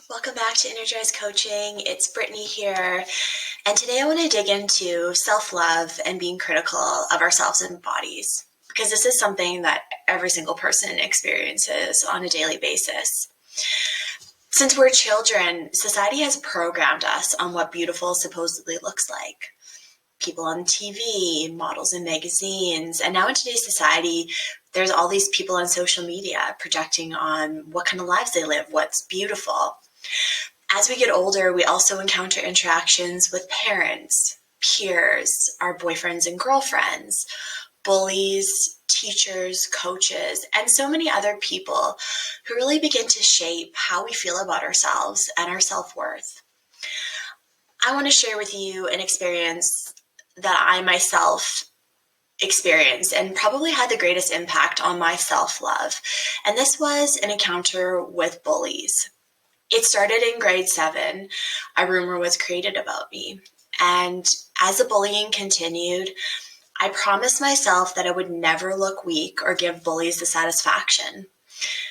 Welcome back to Energized Coaching. It's Brittany here, and today I want to dig into self-love and being critical of ourselves and bodies, because this is something that every single person experiences on a daily basis. Since we're children, society has programmed us on what beautiful supposedly looks like. People on TV, models in magazines, and now in today's society, there's all these people on social media projecting on what kind of lives they live, what's beautiful. As we get older, we also encounter interactions with parents, peers, our boyfriends and girlfriends, bullies, teachers, coaches, and so many other people who really begin to shape how we feel about ourselves and our self-worth. I want to share with you an experience that I myself experienced and probably had the greatest impact on my self-love. And this was an encounter with bullies. It started in grade 7. A rumor was created about me. And as the bullying continued, I promised myself that I would never look weak or give bullies the satisfaction.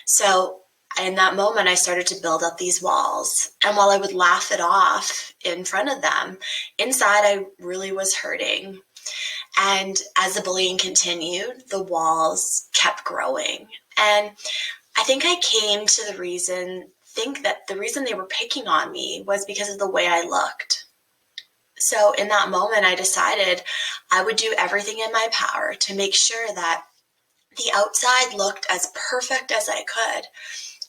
So in that moment, I started to build up these walls. And while I would laugh it off in front of them, inside I really was hurting. And as the bullying continued, the walls kept growing. And I think I came to think that the reason they were picking on me was because of the way I looked. So in that moment, I decided I would do everything in my power to make sure that the outside looked as perfect as I could.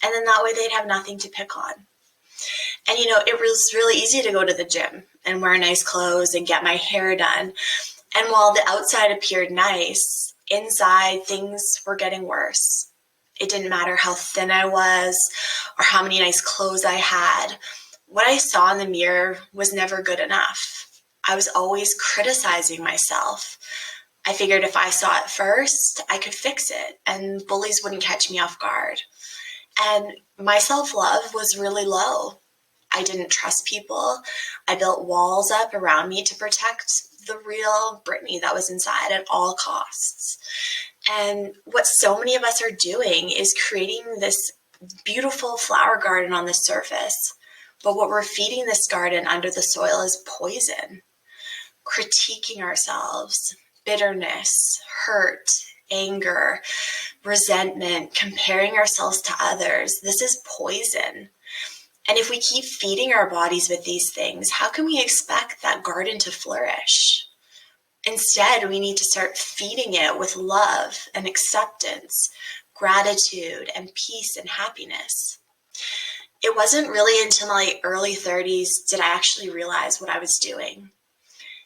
And then that way they'd have nothing to pick on. And it was really easy to go to the gym and wear nice clothes and get my hair done. And while the outside appeared nice, inside things were getting worse. It didn't matter how thin I was or how many nice clothes I had. What I saw in the mirror was never good enough. I was always criticizing myself. I figured if I saw it first, I could fix it and bullies wouldn't catch me off guard. And my self-love was really low. I didn't trust people. I built walls up around me to protect the real Brittany that was inside at all costs. And what so many of us are doing is creating this beautiful flower garden on the surface. But what we're feeding this garden under the soil is poison. Critiquing ourselves, bitterness, hurt, anger, resentment, comparing ourselves to others. This is poison. And if we keep feeding our bodies with these things, how can we expect that garden to flourish? Instead, we need to start feeding it with love and acceptance, gratitude and peace and happiness. It wasn't really until my early 30s did I actually realize what I was doing.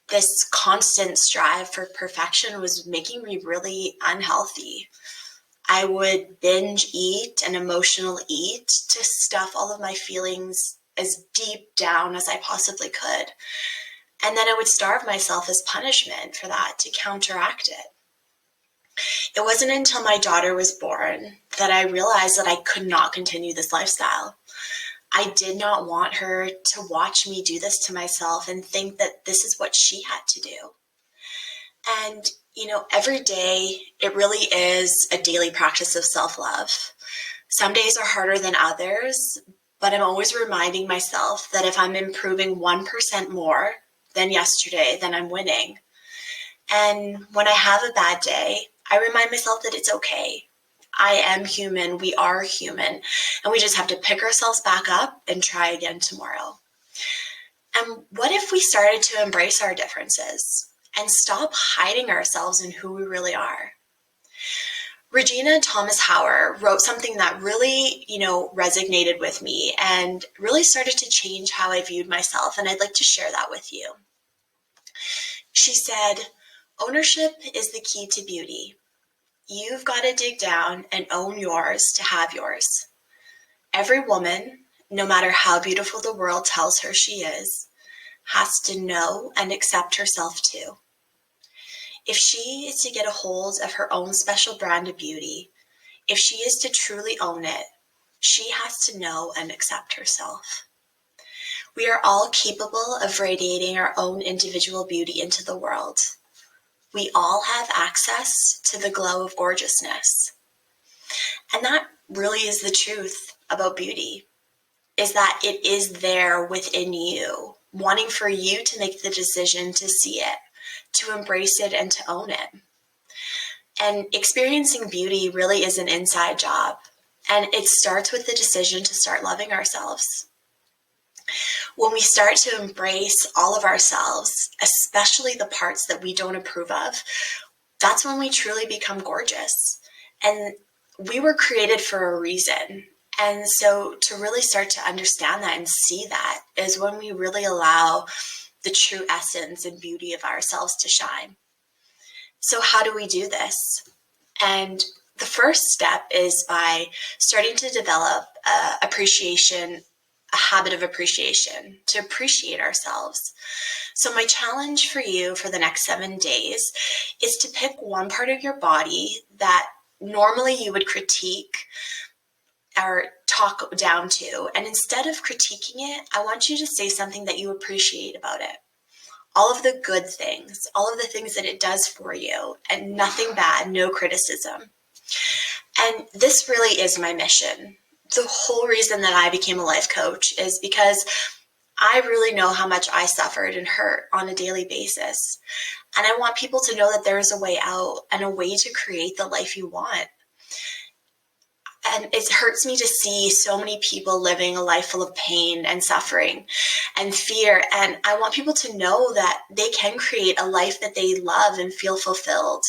This constant strive for perfection was making me really unhealthy. I would binge eat and emotional eat to stuff all of my feelings as deep down as I possibly could. And then I would starve myself as punishment for that to counteract it. It wasn't until my daughter was born that I realized that I could not continue this lifestyle. I did not want her to watch me do this to myself and think that this is what she had to do. And, every day it really is a daily practice of self-love. Some days are harder than others, but I'm always reminding myself that if I'm improving 1% more than yesterday, then I'm winning. And when I have a bad day, I remind myself that it's okay. I am human, we are human, and we just have to pick ourselves back up and try again tomorrow. And what if we started to embrace our differences and stop hiding ourselves in who we really are? Regina Thomas Hauer wrote something that really, resonated with me and really started to change how I viewed myself, and I'd like to share that with you. She said, "Ownership is the key to beauty. You've got to dig down and own yours to have yours. Every woman, no matter how beautiful the world tells her she is, has to know and accept herself too. If she is to get a hold of her own special brand of beauty, if she is to truly own it, she has to know and accept herself. We are all capable of radiating our own individual beauty into the world. We all have access to the glow of gorgeousness. And that really is the truth about beauty. is that it is there within you, wanting for you to make the decision to see it, to embrace it, and to own it. And experiencing beauty really is an inside job. And it starts with the decision to start loving ourselves. When we start to embrace all of ourselves, especially the parts that we don't approve of, that's when we truly become gorgeous. And we were created for a reason. And so to really start to understand that and see that is when we really allow the true essence and beauty of ourselves to shine. So how do we do this? And the first step is by starting to develop a habit of appreciation, to appreciate ourselves. So my challenge for you for the next 7 days is to pick one part of your body that normally you would critique or talk down to. And instead of critiquing it, I want you to say something that you appreciate about it. All of the good things, all of the things that it does for you, and nothing bad, no criticism. And this really is my mission. The whole reason that I became a life coach is because I really know how much I suffered and hurt on a daily basis. And I want people to know that there is a way out and a way to create the life you want. And it hurts me to see so many people living a life full of pain and suffering and fear. And I want people to know that they can create a life that they love and feel fulfilled.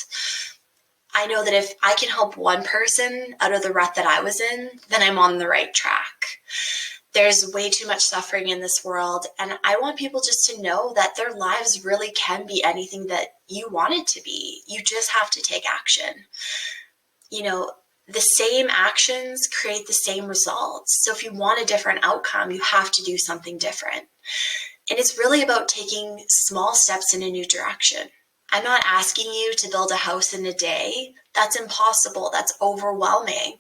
I know that if I can help one person out of the rut that I was in, then I'm on the right track. There's way too much suffering in this world. And I want people just to know that their lives really can be anything that you want it to be. You just have to take action. You know, the same actions create the same results. So if you want a different outcome, you have to do something different. And it's really about taking small steps in a new direction. I'm not asking you to build a house in a day. That's impossible. That's overwhelming.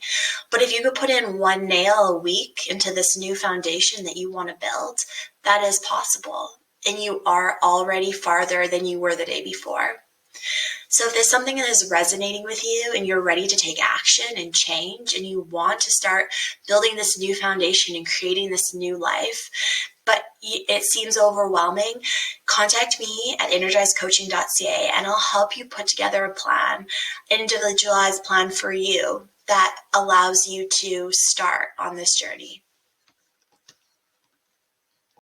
But if you could put in one nail a week into this new foundation that you want to build, that is possible. And you are already farther than you were the day before. So if there's something that is resonating with you and you're ready to take action and change and you want to start building this new foundation and creating this new life, but it seems overwhelming, contact me at energizedcoaching.ca and I'll help you put together a plan, an individualized plan for you that allows you to start on this journey.